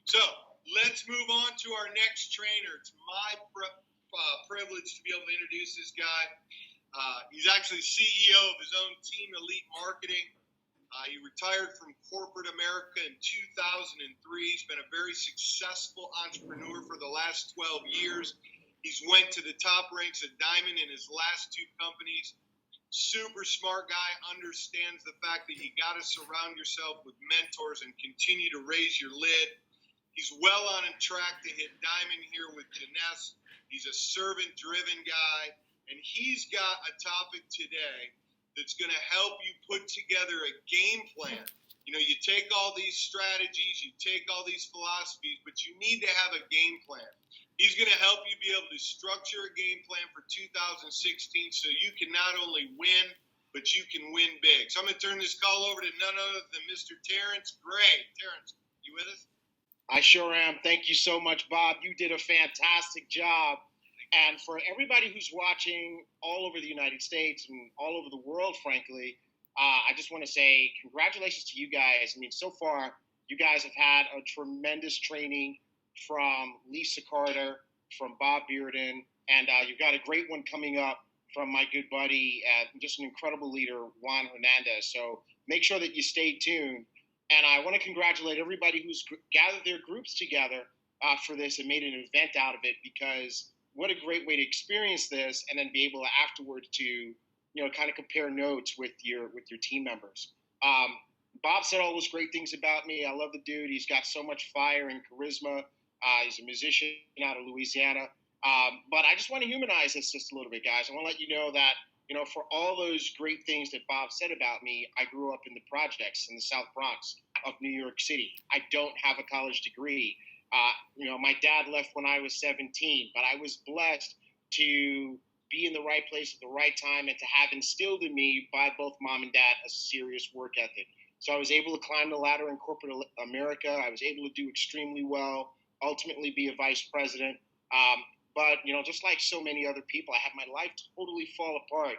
So let's move on to our next trainer. It's my privilege to be able to introduce this guy. He's actually CEO of his own team, Elite Marketing. He retired from corporate America in 2003. He's been a very successful entrepreneur for the last 12 years. He's went to the top ranks at Diamond in his last two companies. Super smart guy, understands the fact that you got to surround yourself with mentors and continue to raise your lid. He's well on a track to hit Diamond here with Janess. He's a servant-driven guy, and he's got a topic today that's going to help you put together a game plan. You know, you take all these strategies, you take all these philosophies, but you need to have a game plan. He's going to help you be able to structure a game plan for 2016 so you can not only win, but you can win big. So I'm going to turn this call over to none other than Mr. Terrence Gray. Terrence, you with us? I sure am. Thank you so much, Bob. You did a fantastic job. And for everybody who's watching all over the United States and all over the world, frankly, I just want to say congratulations to you guys. I mean, so far, you guys have had a tremendous training from Lisa Carter, from Bob Bearden, and you've got a great one coming up from my good buddy, just an incredible leader, Juan Hernandez. So make sure that you stay tuned. And I want to congratulate everybody who's gathered their groups together for this and made an event out of it, because what a great way to experience this and then be able to afterwards to, kind of compare notes with your team members. Bob said all those great things about me. I love the dude. He's got so much fire and charisma. He's a musician out of Louisiana. But I just want to humanize this just a little bit, guys. I want to let you know that, for all those great things that Bob said about me, I grew up in the projects in the South Bronx of New York City. I don't have a college degree. My dad left when I was 17, but I was blessed to be in the right place at the right time and to have instilled in me by both mom and dad a serious work ethic. So I was able to climb the ladder in corporate America. I was able to do extremely well, ultimately be a vice president. But, just like so many other people, I had my life totally fall apart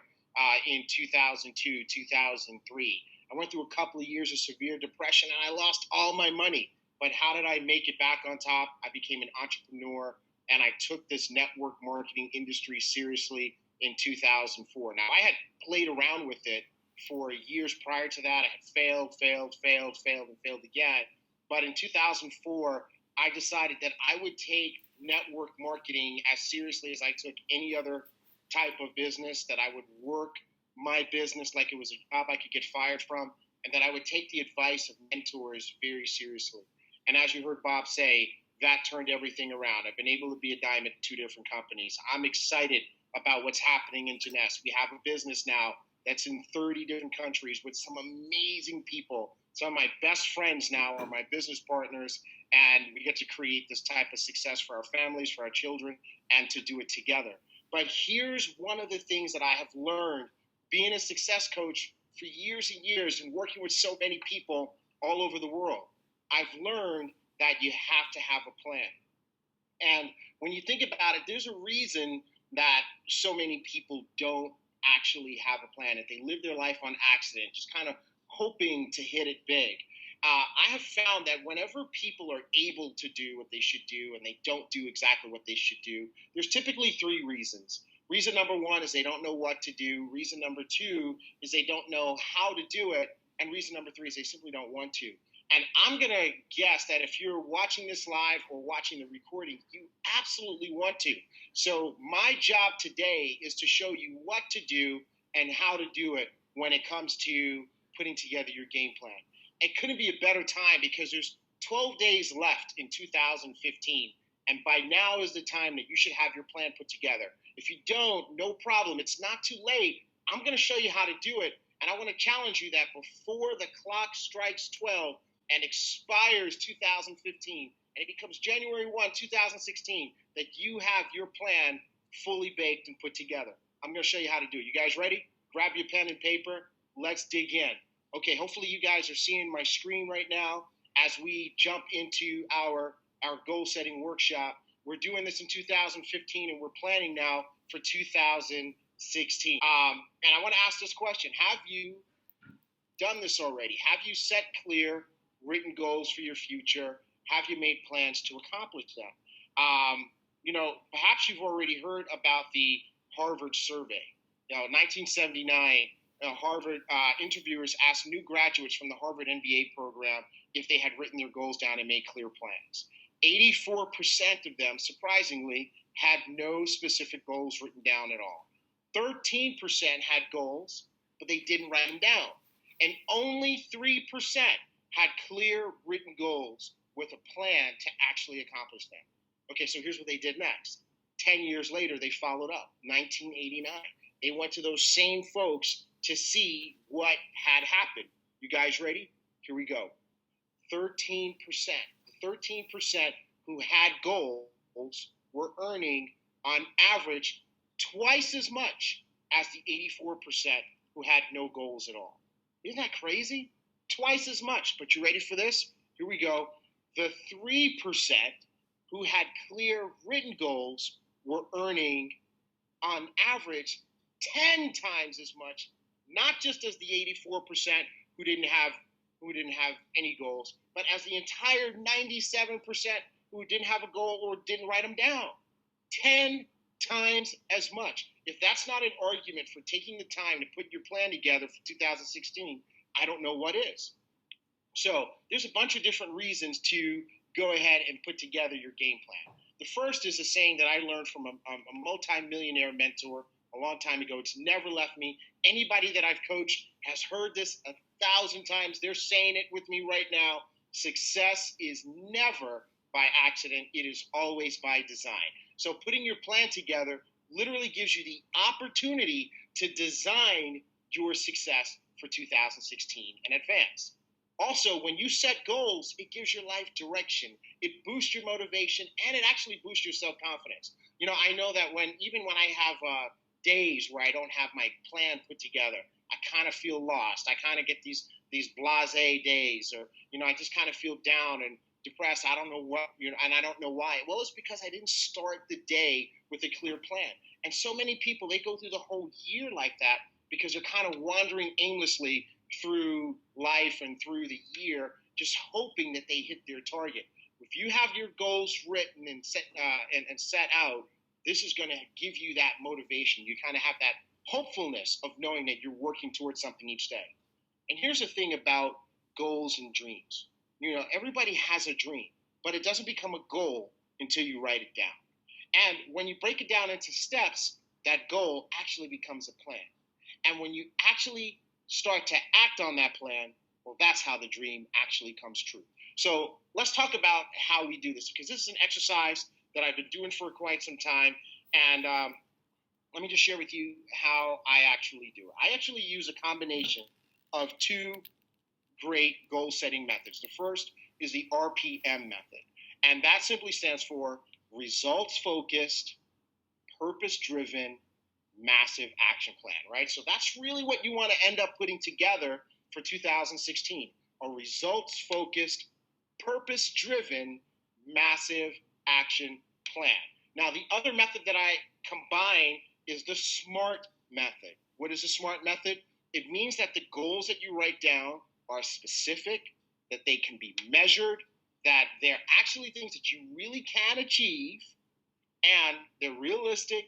in 2002, 2003. I went through a couple of years of severe depression, and I lost all my money. But how did I make it back on top? I became an entrepreneur, and I took this network marketing industry seriously in 2004. Now, I had played around with it for years prior to that. I had failed, and failed again. But in 2004, I decided that I would take network marketing as seriously as I took any other type of business, that I would work my business like it was a job I could get fired from, and that I would take the advice of mentors very seriously. And as you heard Bob say, that turned everything around. I've been able to be a diamond at two different companies. I'm excited about what's happening in Janess. We have a business now that's in 30 different countries with some amazing people. Some of my best friends now are my business partners, and we get to create this type of success for our families, for our children, and to do it together. But here's one of the things that I have learned being a success coach for years and years and working with so many people all over the world. I've learned that you have to have a plan. And when you think about it, there's a reason that so many people don't actually have a plan, that they live their life on accident, just kind of hoping to hit it big. I have found that whenever people are able to do what they should do and they don't do exactly what they should do, there's typically three reasons. Reason number one is they don't know what to do. Reason number two is they don't know how to do it. And reason number three is they simply don't want to. And I'm going to guess that if you're watching this live or watching the recording, you absolutely want to. So my job today is to show you what to do and how to do it when it comes to putting together your game plan. It couldn't be a better time because there's 12 days left in 2015. And by now is the time that you should have your plan put together. If you don't, no problem. It's not too late. I'm going to show you how to do it. And I want to challenge you that before the clock strikes 12 and expires 2015, and it becomes January 1, 2016, that you have your plan fully baked and put together. I'm going to show you how to do it. You guys ready? Grab your pen and paper. Let's dig in. Okay, hopefully you guys are seeing my screen right now as we jump into our goal-setting workshop. We're doing this in 2015, and we're planning now for 2016. And I want to ask this question. Have you done this already? Have you set clear written goals for your future? have you made plans to accomplish them? Perhaps you've already heard about the Harvard survey. 1979, Harvard interviewers asked new graduates from the Harvard MBA program if they had written their goals down and made clear plans. 84% of them, surprisingly, had no specific goals written down at all. 13% had goals, but they didn't write them down. And only 3% had clear written goals with a plan to actually accomplish them. Okay, so here's what they did next. 10 years later, they followed up, 1989. They went to those same folks to see what had happened. You guys ready? Here we go. 13%. The 13% who had goals were earning, on average, twice as much as the 84% who had no goals at all. Isn't that crazy? Twice as much. But you ready for this? Here we go. The 3% who had clear written goals were earning, on average, 10 times as much, not just as the 84% who didn't have any goals, but as the entire 97% who didn't have a goal or didn't write them down. 10 times as much. If that's not an argument for taking the time to put your plan together for 2016, I don't know what is. So there's a bunch of different reasons to go ahead and put together your game plan. The first is a saying that I learned from a multi-millionaire mentor a long time ago. It's never left me. Anybody that I've coached has heard this 1,000 times. They're saying it with me right now. Success is never by accident. It is always by design. So putting your plan together literally gives you the opportunity to design your success for 2016 in advance. Also, when you set goals, it gives your life direction. It boosts your motivation, and it actually boosts your self-confidence. I know that even when I have days where I don't have my plan put together, I kind of feel lost. I kind of get these blasé days, or I just kind of feel down and depressed. I don't know what, and I don't know why. Well, it's because I didn't start the day with a clear plan. And so many people, they go through the whole year like that because they're kind of wandering aimlessly through life and through the year, just hoping that they hit their target. If you have your goals written and set out, this is going to give you that motivation. You kind of have that hopefulness of knowing that you're working towards something each day. And here's the thing about goals and dreams. Everybody has a dream, but it doesn't become a goal until you write it down. And when you break it down into steps, that goal actually becomes a plan. And when you actually start to act on that plan, well, that's how the dream actually comes true. So let's talk about how we do this, because this is an exercise that I've been doing for quite some time. And let me just share with you how I actually do it. I actually use a combination of two great goal-setting methods. The first is the RPM method, and that simply stands for results-focused, purpose-driven, massive action plan, right? So that's really what you want to end up putting together for 2016, a results-focused, purpose-driven, massive action plan. Now, the other method that I combine is the SMART method. What is the SMART method? It means that the goals that you write down are specific, that they can be measured, that they're actually things that you really can achieve, and they're realistic,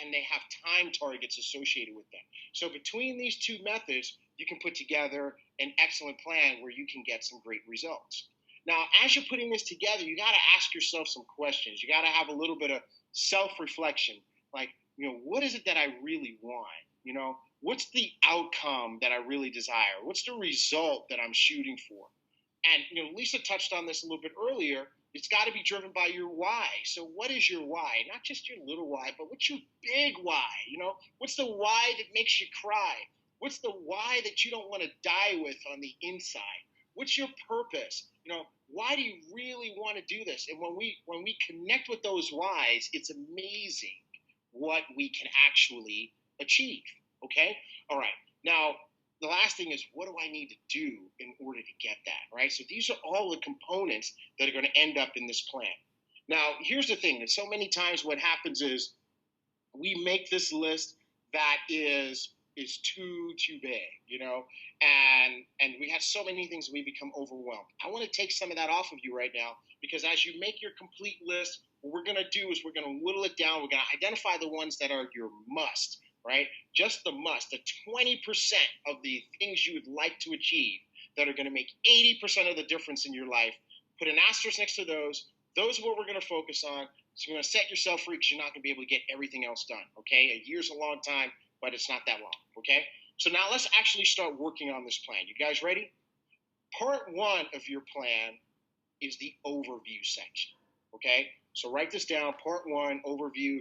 and they have time targets associated with them. So between these two methods, you can put together an excellent plan where you can get some great results. Now, as you're putting this together, you got to ask yourself some questions. You got to have a little bit of self-reflection. Like, what is it that I really want? What's the outcome that I really desire? What's the result that I'm shooting for? And, Lisa touched on this a little bit earlier. It's got to be driven by your why. So what is your why? Not just your little why, but what's your big why? What's the why that makes you cry? What's the why that you don't want to die with on the inside? What's your purpose? Why do you really want to do this? And when we connect with those whys, it's amazing what we can actually achieve. Okay? All right. Now, the last thing is, what do I need to do in order to get that, right? So these are all the components that are going to end up in this plan. Now, here's the thing. So many times what happens is we make this list that is is too big, and we have so many things we become overwhelmed. I want to take some of that off of you right now, because as you make your complete list, what we're going to do is we're going to whittle it down. We're going to identify the ones that are your must, right? Just the must, the 20% of the things you would like to achieve that are going to make 80% of the difference in your life. Put an asterisk next to those. Those are what we're going to focus on. So you're going to set yourself free, because you're not going to be able to get everything else done, okay? A year's a long time, but it's not that long, okay? So now let's actually start working on this plan. You guys ready? Part one of your plan is the overview section, okay? So write this down, part one, overview.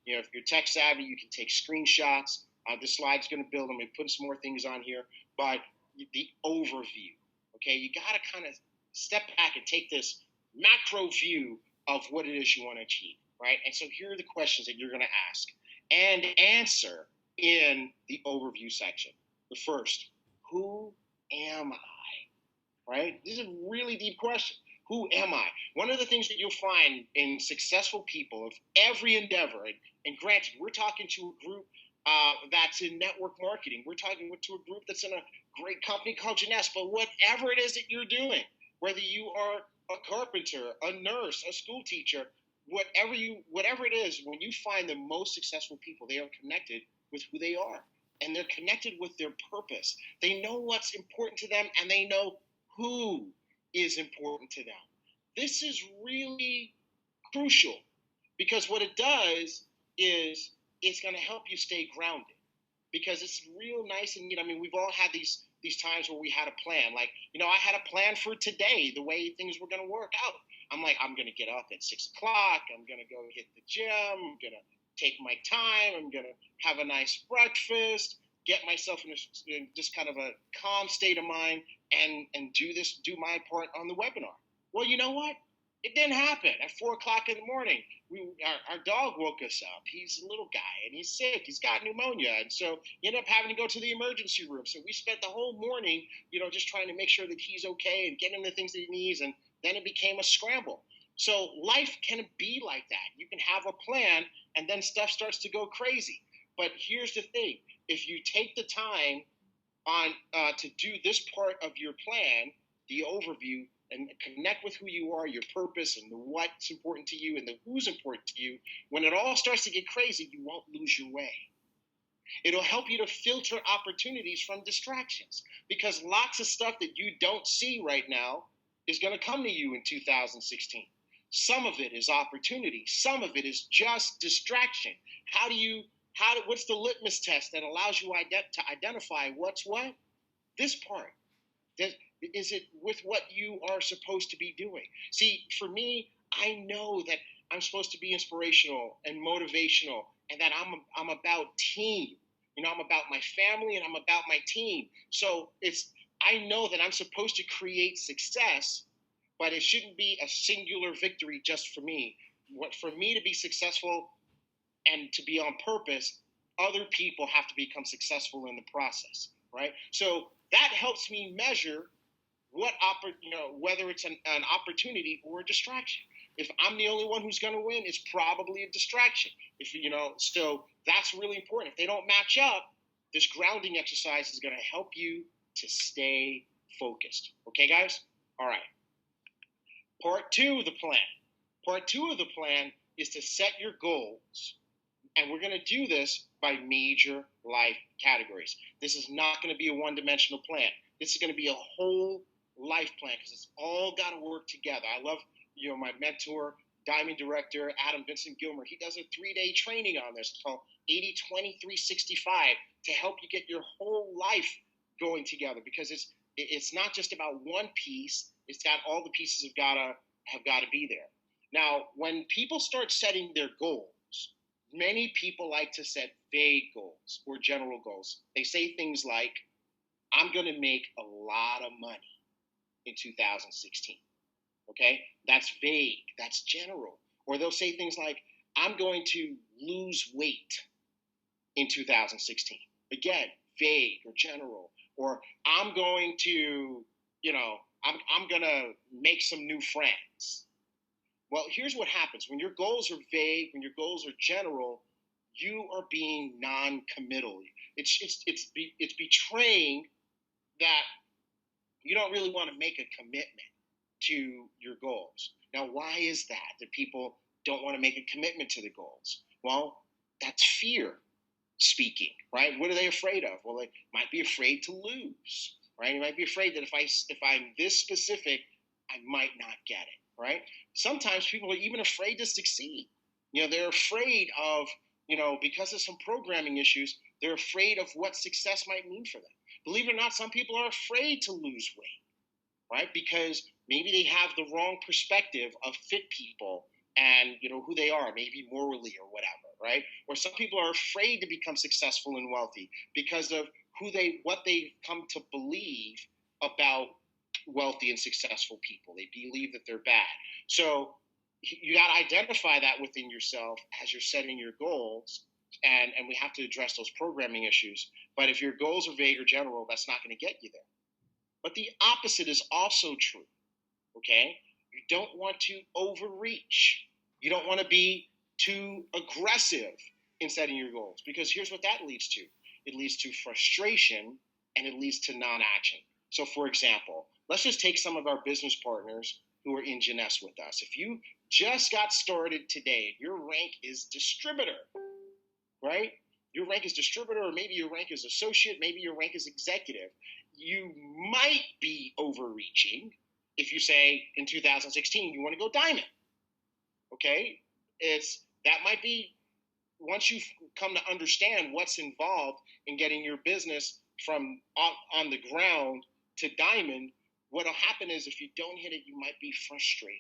If you're tech savvy, you can take screenshots. This slide's going to build them. We put some more things on here, but the overview, okay? You got to kind of step back and take this macro view of what it is you want to achieve, right? And so here are the questions that you're going to ask and answer in the overview section. The first, who am I, right? This is a really deep question. Who am I? One of the things that you'll find in successful people of every endeavor, and granted, we're talking to a group that's in network marketing. We're talking to a group that's in a great company called Jeunesse, but whatever it is that you're doing, whether you are a carpenter, a nurse, a school teacher, whatever it is, when you find the most successful people, they are connected with who they are, and they're connected with their purpose. They know what's important to them, and they know who is important to them. This is really crucial, because what it does is it's going to help you stay grounded, because it's real nice and neat. I mean, we've all had these times where we had a plan. Like, I had a plan for today, the way things were going to work out. I'm like, I'm going to get up at 6 o'clock. I'm going to go hit the gym. I'm going to take my time. I'm going to have a nice breakfast, get myself in just kind of a calm state of mind, and do my part on the webinar. Well, you know what? It didn't happen. At 4 o'clock in the morning, our dog woke us up. He's a little guy, and he's sick. He's got pneumonia, and so he ended up having to go to the emergency room. So we spent the whole morning, just trying to make sure that he's okay and get him the things that he needs, and then it became a scramble. So life can be like that. You can have a plan, and then stuff starts to go crazy. But here's the thing. If you take the time to do this part of your plan, the overview, and connect with who you are, your purpose, and the what's important to you, and the who's important to you, when it all starts to get crazy, you won't lose your way. It'll help you to filter opportunities from distractions, because lots of stuff that you don't see right now is going to come to you in 2016. Some of it is opportunity. Some of it is just distraction. What's the litmus test that allows you to identify what's what? This part. Is it with what you are supposed to be doing? See, for me, I know that I'm supposed to be inspirational and motivational, and that I'm about team. I'm about my family, and I'm about my team. So I know that I'm supposed to create success, but it shouldn't be a singular victory just for me. For me to be successful and to be on purpose, other people have to become successful in the process, right? So that helps me measure whether it's an opportunity or a distraction. If I'm the only one who's going to win, it's probably a distraction. So that's really important. If they don't match up, this grounding exercise is going to help you to stay focused. Okay, guys? All right. Part two of the plan. Part two of the plan is to set your goals. And we're going to do this by major life categories. This is not going to be a one-dimensional plan. This is going to be a whole life plan, because it's all got to work together. I love, my mentor, Diamond Director, Adam Vincent Gilmer. He does a 3-day training on this called 80-20-365 to help you get your whole life going together, because it's not just about one piece. It's got all the pieces have got to be there. Now, when people start setting their goals, many people like to set vague goals or general goals. They say things like, I'm going to make a lot of money in 2016. Okay? That's vague. That's general. Or they'll say things like, I'm going to lose weight in 2016. Again, vague or general. Or I'm going to, I'm going to make some new friends. Well, here's what happens. When your goals are vague, when your goals are general, you are being non-committal. It's betraying that you don't really want to make a commitment to your goals. Now, why is that people don't want to make a commitment to the goals? Well, that's fear speaking, right? What are they afraid of? Well, they might be afraid to lose, right? They might be afraid that if I'm this specific, I might not get it, right? Sometimes people are even afraid to succeed. They're afraid of, because of some programming issues, they're afraid of what success might mean for them. Believe it or not, some people are afraid to lose weight, right? Because maybe they have the wrong perspective of fit people and who they are, maybe morally or whatever, right? Or some people are afraid to become successful and wealthy because of what they've come to believe about wealthy and successful people. They believe that they're bad. So you got to identify that within yourself as you're setting your goals, and we have to address those programming issues. But if your goals are vague or general, that's not going to get you there. But the opposite is also true, okay? You don't want to overreach. You don't want to be too aggressive in setting your goals, because here's what that leads to. It leads to frustration, and it leads to non-action. So, for example, let's just take some of our business partners who are in Jeunesse with us. If you just got started today, your rank is distributor, right? Your rank is distributor, or maybe your rank is associate, maybe your rank is executive. You might be overreaching if you say in 2016 you want to go diamond. Okay? That might be, once you've come to understand what's involved in getting your business from on the ground to diamond, what'll happen is if you don't hit it, you might be frustrated.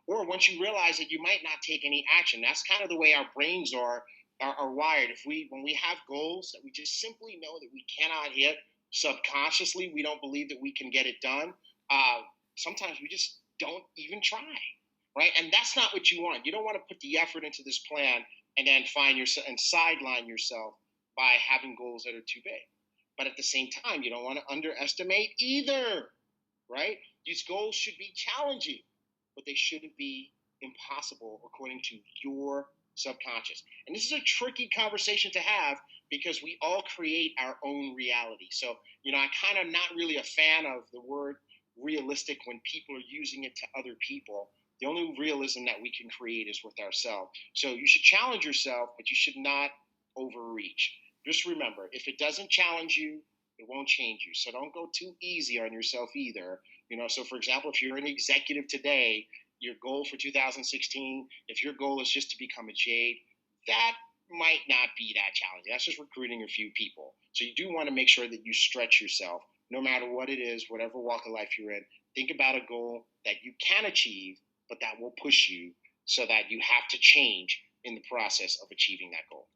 Or once you realize that you might not take any action. That's kind of the way our brains are wired. When we have goals that we just simply know that we cannot hit, subconsciously we don't believe that we can get it done, sometimes we just don't even try, right? And that's not what you want. You don't want to put the effort into this plan and then find yourself and sideline yourself by having goals that are too big. But at the same time, you don't want to underestimate either, right? These goals should be challenging, but they shouldn't be impossible according to your subconscious. And this is a tricky conversation to have because we all create our own reality. So, I kind of not really a fan of the word realistic when people are using it to other people. The only realism that we can create is with ourselves. So you should challenge yourself, but you should not overreach. Just remember, if it doesn't challenge you, it won't change you. So don't go too easy on yourself either. So for example, if you're an executive today, your goal for 2016, if your goal is just to become a Jade, that might not be that challenging. That's just recruiting a few people. So you do want to make sure that you stretch yourself, no matter what it is, whatever walk of life you're in. Think about a goal that you can achieve, but that will push you so that you have to change in the process of achieving that goal.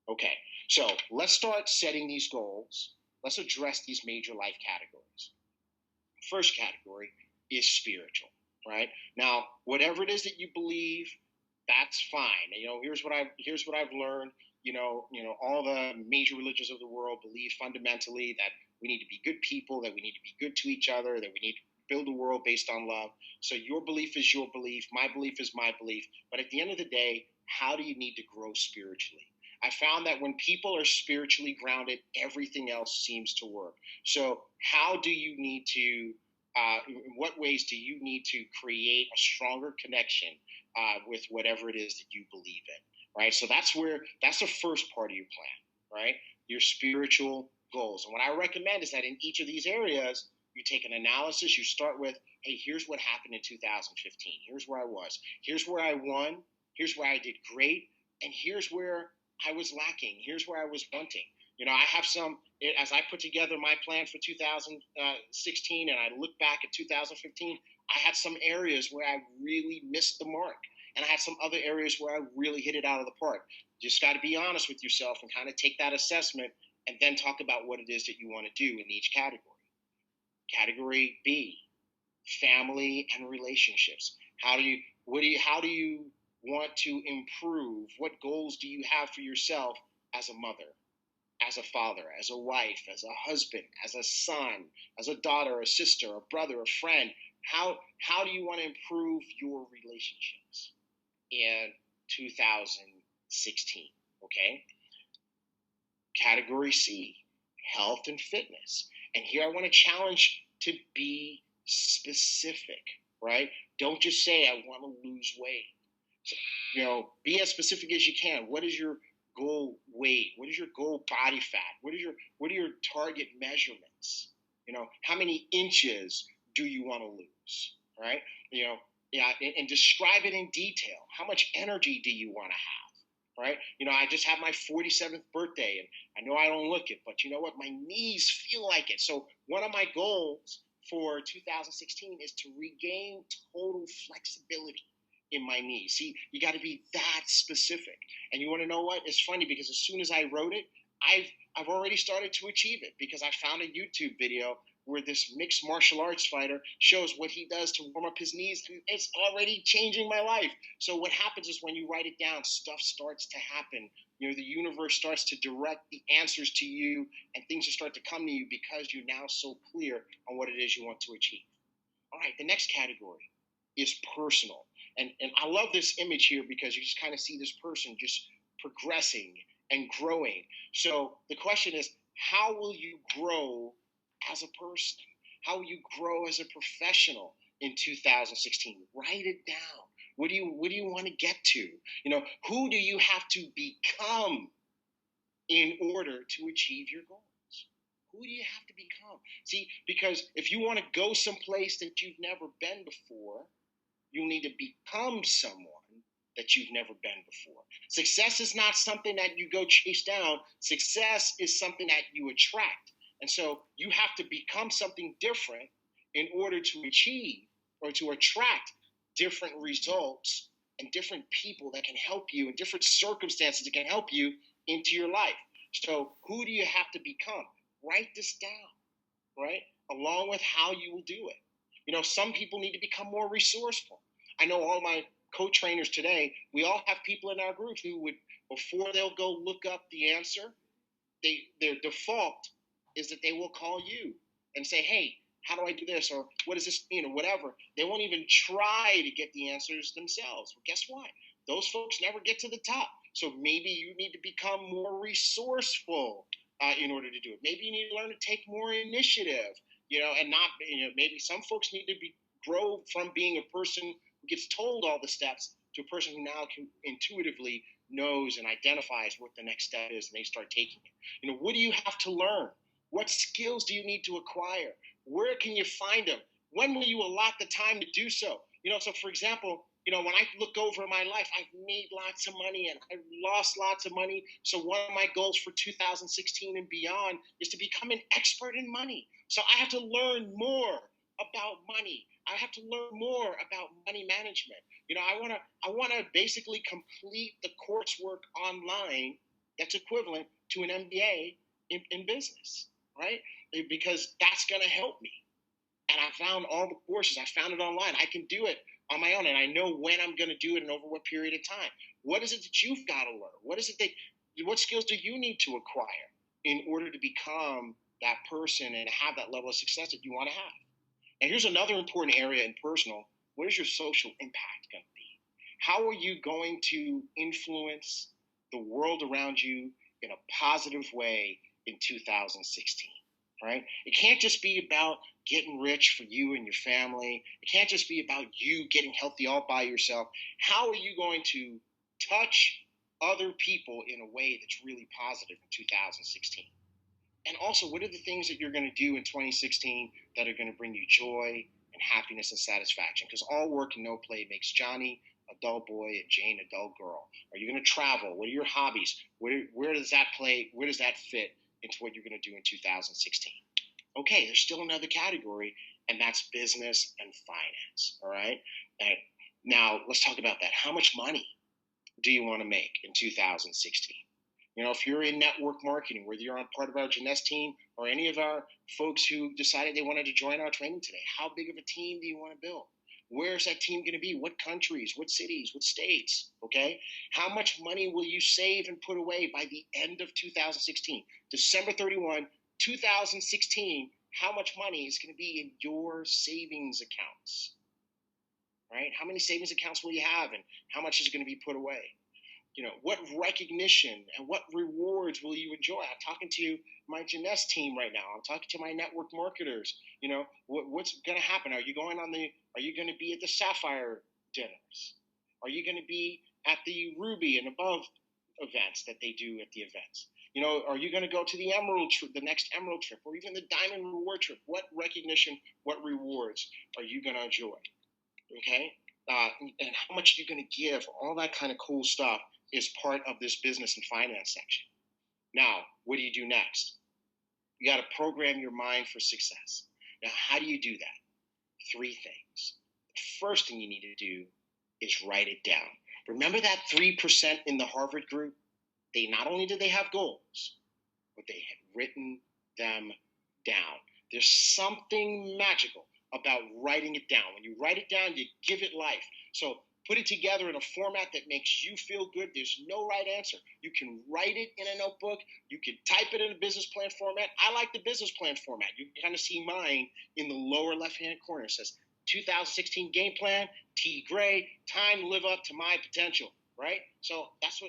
Okay, so let's start setting these goals. Let's address these major life categories. First category is spiritual, right? Now, whatever it is that you believe, that's fine. Here's what I've learned. All the major religions of the world believe fundamentally that we need to be good people, that we need to be good to each other, that we need to build a world based on love. So your belief is your belief, my belief is my belief. But at the end of the day, how do you need to grow spiritually? I found that when people are spiritually grounded, everything else seems to work. So how do you need to, in what ways do you need to create a stronger connection with whatever it is that you believe in, right? So that's the first part of your plan, right? Your spiritual goals. And what I recommend is that in each of these areas, you take an analysis. You start with, hey, here's what happened in 2015. Here's where I was. Here's where I won. Here's where I did great. And here's where I was lacking. Here's where I was wanting. I have as I put together my plan for 2016 and I look back at 2015, I had some areas where I really missed the mark. And I had some other areas where I really hit it out of the park. You just got to be honest with yourself and kind of take that assessment and then talk about what it is that you want to do in each category. Category B, family and relationships. How do you want to improve? What goals do you have for yourself as a mother, as a father, as a wife, as a husband, as a son, as a daughter, a sister, a brother, a friend? How do you want to improve your relationships in 2016? Okay. Category C, health and fitness. And here I want to challenge to be specific, right? Don't just say, I want to lose weight. So, be as specific as you can. What is your goal weight? What is your goal body fat? What are your target measurements? How many inches do you want to lose? Right? And describe it in detail. How much energy do you want to have? Right? I just had my 47th birthday, and I know I don't look it, but you know what? My knees feel like it. So one of my goals for 2016 is to regain total flexibility in my knees. See, you got to be that specific. And you want to know what? It's funny because as soon as I wrote it, I've already started to achieve it, because I found a YouTube video where this mixed martial arts fighter shows what he does to warm up his knees, and it's already changing my life. So what happens is when you write it down, stuff starts to happen. The universe starts to direct the answers to you, and things will start to come to you because you're now so clear on what it is you want to achieve. All right, the next category is personal. And I love this image here because you just kind of see this person just progressing and growing. So the question is, how will you grow as a person? How will you grow as a professional in 2016? Write it down. What do you want to get to? Who do you have to become in order to achieve your goals? Who do you have to become? See, because if you want to go someplace that you've never been before, you'll need to become someone that you've never been before. Success is not something that you go chase down. Success is something that you attract. And so you have to become something different in order to achieve or to attract different results and different people that can help you, and different circumstances that can help you into your life. So who do you have to become? Write this down, right? Along with how you will do it. Some people need to become more resourceful. I know all my co-trainers today, we all have people in our group who would, before they'll go look up the answer, their default is that they will call you and say, hey, how do I do this? Or what does this mean? Or whatever. They won't even try to get the answers themselves. Well, guess what? Those folks never get to the top. So maybe you need to become more resourceful in order to do it. Maybe you need to learn to take more initiative, and not, maybe some folks need to grow from being a person who gets told all the steps to a person who now can intuitively knows and identifies what the next step is, and they start taking it. What do you have to learn? What skills do you need to acquire? Where can you find them? When will you allot the time to do so? So for example, when I look over my life, I've made lots of money and I've lost lots of money. So one of my goals for 2016 and beyond is to become an expert in money. So I have to learn more about money. I have to learn more about money management. I want to basically complete the coursework online that's equivalent to an MBA in business, right? Because that's going to help me. And I found all the courses. I found it online. I can do it on my own, and I know when I'm going to do it and over what period of time. What is it that you've got to learn? What skills do you need to acquire in order to become that person and have that level of success that you want to have? And here's another important area in personal. What is your social impact going to be? How are you going to influence the world around you in a positive way in 2016? Right? It can't just be about getting rich for you and your family. It can't just be about you getting healthy all by yourself. How are you going to touch other people in a way that's really positive in 2016? And also, what are the things that you're going to do in 2016 that are going to bring you joy and happiness and satisfaction? Because all work and no play makes Johnny a dull boy and Jane a dull girl. Are you going to travel? What are your hobbies? Where does that play? Where does that fit into what you're going to do in 2016? Okay, there's still another category, and that's business and finance. All right. Now let's talk about that. How much money do you want to make in 2016? If you're in network marketing, whether you're on part of our Jeunesse team or any of our folks who decided they wanted to join our training today, how big of a team do you want to build? Where's that team going to be? What countries, what cities, what states? Okay. How much money will you save and put away by the end of 2016? December 31, 2016, how much money is going to be in your savings accounts? Right? How many savings accounts will you have, and how much is going to be put away? What recognition and what rewards will you enjoy? I'm talking to my Jeunesse team right now. I'm talking to my network marketers. What's going to happen? Are you going to be at the Sapphire dinners? Are you going to be at the Ruby and above events that they do at the events? Are you going to go to the Emerald trip, the next Emerald trip, or even the Diamond Reward trip? What recognition, what rewards are you going to enjoy? Okay? And how much you're going to give, all that kind of cool stuff is part of this business and finance section. Now, what do you do next? You got to program your mind for success. Now, how do you do that? 3 things. The first thing you need to do is write it down. Remember that 3% in the Harvard group? They not only did they have goals, but they had written them down. There's something magical about writing it down. When you write it down, you give it life. So put it together in a format that makes you feel good. There's no right answer. You can write it in a notebook. You can type it in a business plan format. I like the business plan format. You can kind of see mine in the lower left-hand corner. It says 2016 game plan, T.Gray, time to live up to my potential, right? So that's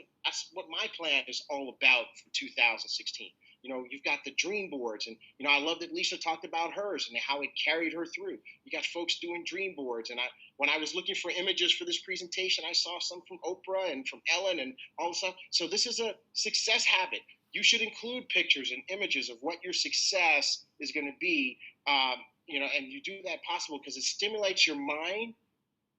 what my plan is all about for 2016. You've got the dream boards, and I love that Lisa talked about hers and how it carried her through. You got folks doing dream boards, and when I was looking for images for this presentation, I saw some from Oprah and from Ellen and all this stuff. So this is a success habit. You should include pictures and images of what your success is going to be, and you do that possible because it stimulates your mind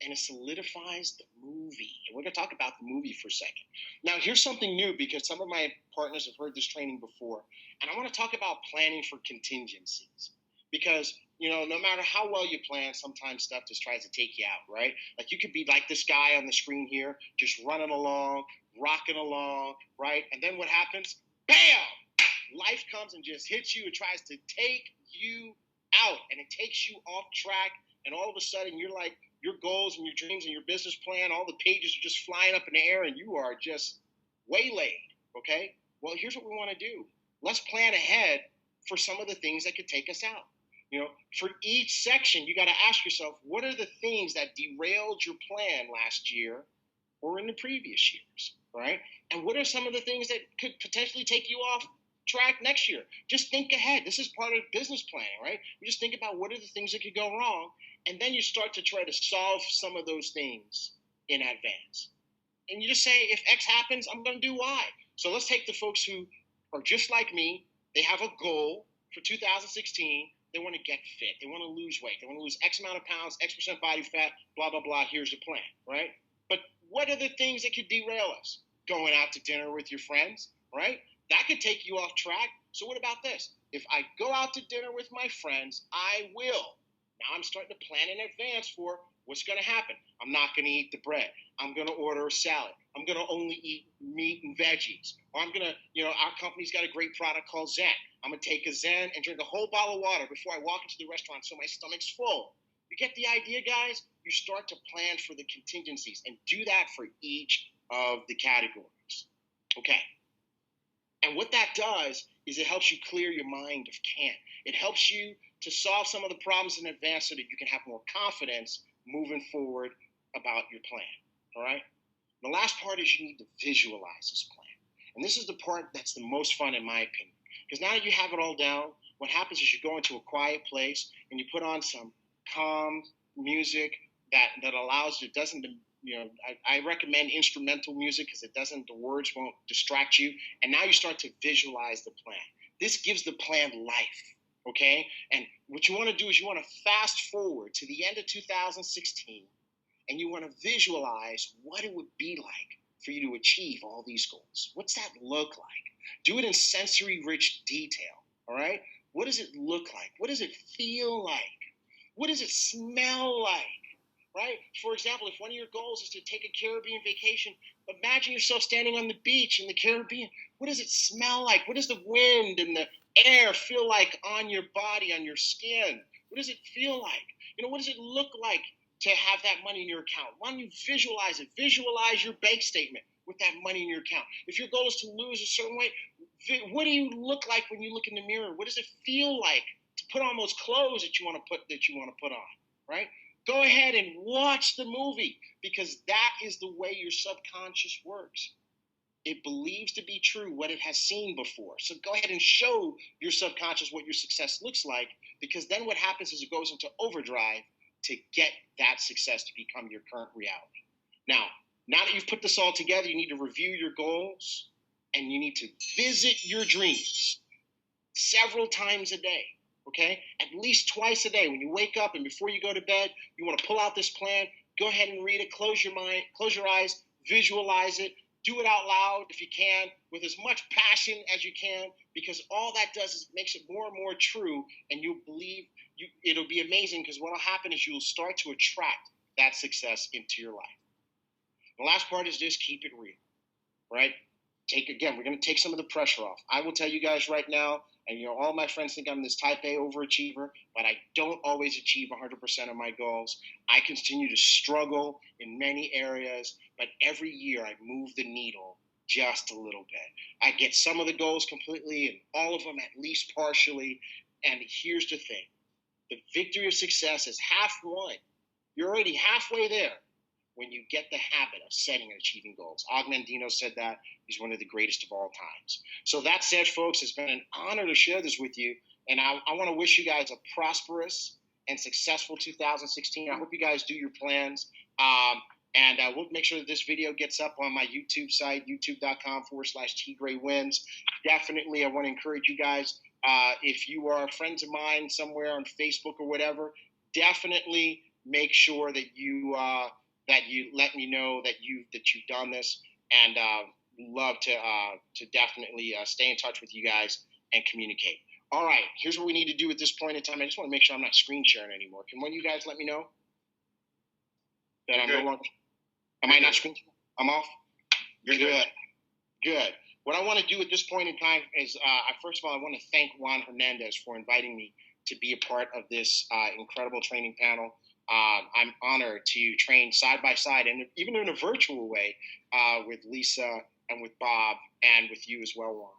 and it solidifies the movie. And we're going to talk about the movie for a second. Now, here's something new because some of my partners have heard this training before. And I want to talk about planning for contingencies. Because, no matter how well you plan, sometimes stuff just tries to take you out, right? Like you could be like this guy on the screen here, just running along, rocking along, right? And then what happens? Bam! Life comes and just hits you and tries to take you out. And it takes you off track. And all of a sudden, you're like, your goals and your dreams and your business plan, all the pages are just flying up in the air and you are just waylaid, okay? Well, here's what we want to do. Let's plan ahead for some of the things that could take us out. For each section, you got to ask yourself, what are the things that derailed your plan last year or in the previous years, right? And what are some of the things that could potentially take you off track next year? Just think ahead. This is part of business planning, right? You just think about what are the things that could go wrong, and then you start to try to solve some of those things in advance. And you just say, if X happens, I'm going to do Y. So let's take the folks who are just like me. They have a goal for 2016. They want to get fit. They want to lose weight. They want to lose X amount of pounds, X% body fat, blah, blah, blah. Here's the plan, right? But what are the things that could derail us? Going out to dinner with your friends, right? That could take you off track. So what about this? If I go out to dinner with my friends, I will. Now I'm starting to plan in advance for what's going to happen. I'm not going to eat the bread. I'm going to order a salad. I'm going to only eat meat and veggies. Or I'm going to, our company's got a great product called Zen. I'm going to take a Zen and drink a whole bottle of water before I walk into the restaurant so my stomach's full. You get the idea, guys? You start to plan for the contingencies and do that for each of the categories. Okay. And what that does is it helps you clear your mind of can't. It helps you to solve some of the problems in advance so that you can have more confidence moving forward about your plan, all right? The last part is you need to visualize this plan. And this is the part that's the most fun in my opinion. Because now that you have it all down, what happens is you go into a quiet place and you put on some calm music that allows you, doesn't, I recommend instrumental music because the words won't distract you. And now you start to visualize the plan. This gives the plan life, okay? And what you want to do is you want to fast forward to the end of 2016, and you want to visualize what it would be like for you to achieve all these goals. What's that look like? Do it in sensory-rich detail, all right? What does it look like? What does it feel like? What does it smell like? Right? For example, if one of your goals is to take a Caribbean vacation, imagine yourself standing on the beach in the Caribbean. What does it smell like? What does the wind and the air feel like on your body, on your skin? What does it feel like? What does it look like to have that money in your account? Why don't you visualize it? Visualize your bank statement with that money in your account. If your goal is to lose a certain weight, what do you look like when you look in the mirror? What does it feel like to put on those clothes that you want to put on, right? Go ahead and watch the movie because that is the way your subconscious works. it believes to be true what it has seen before. So go ahead and show your subconscious what your success looks like, because then what happens is it goes into overdrive to get that success to become your current reality. Now that you've put this all together, you need to review your goals and you need to visit your dreams several times a day, okay? At least twice a day. When you wake up and before you go to bed, you want to pull out this plan, go ahead and read it, close your mind, close your eyes, visualize it, do it out loud if you can, with as much passion as you can, because all that does is makes it more and more true, and you'll believe it'll be amazing, because what will happen is you'll start to attract that success into your life. The last part is just keep it real, right? We're going to take some of the pressure off. I will tell you guys right now, and all my friends think I'm this type A overachiever, but I don't always achieve 100% of my goals. I continue to struggle in many areas, but every year I move the needle just a little bit. I get some of the goals completely and all of them at least partially. And here's the thing. The victory of success is half won. You're already halfway there when you get the habit of setting and achieving goals. Og Mandino said that. He's one of the greatest of all times. So that said, folks, it's been an honor to share this with you. And I want to wish you guys a prosperous and successful 2016. I hope you guys do your plans. And we'll make sure that this video gets up on my YouTube site, youtube.com/T.Gray wins. Definitely, I want to encourage you guys, if you are friends of mine somewhere on Facebook or whatever, definitely make sure that you let me know that you've done this, and love to definitely stay in touch with you guys and communicate. All right, here's what we need to do at this point in time. I just want to make sure I'm not screen sharing anymore. Can one of you guys let me know that I'm no longer? Am I not screen sharing? I'm off? You're good. Good. What I want to do at this point in time is, first of all, I want to thank Juan Hernandez for inviting me to be a part of this incredible training panel. I'm honored to train side by side, and even in a virtual way, with Lisa and with Bob and with you as well, Juan.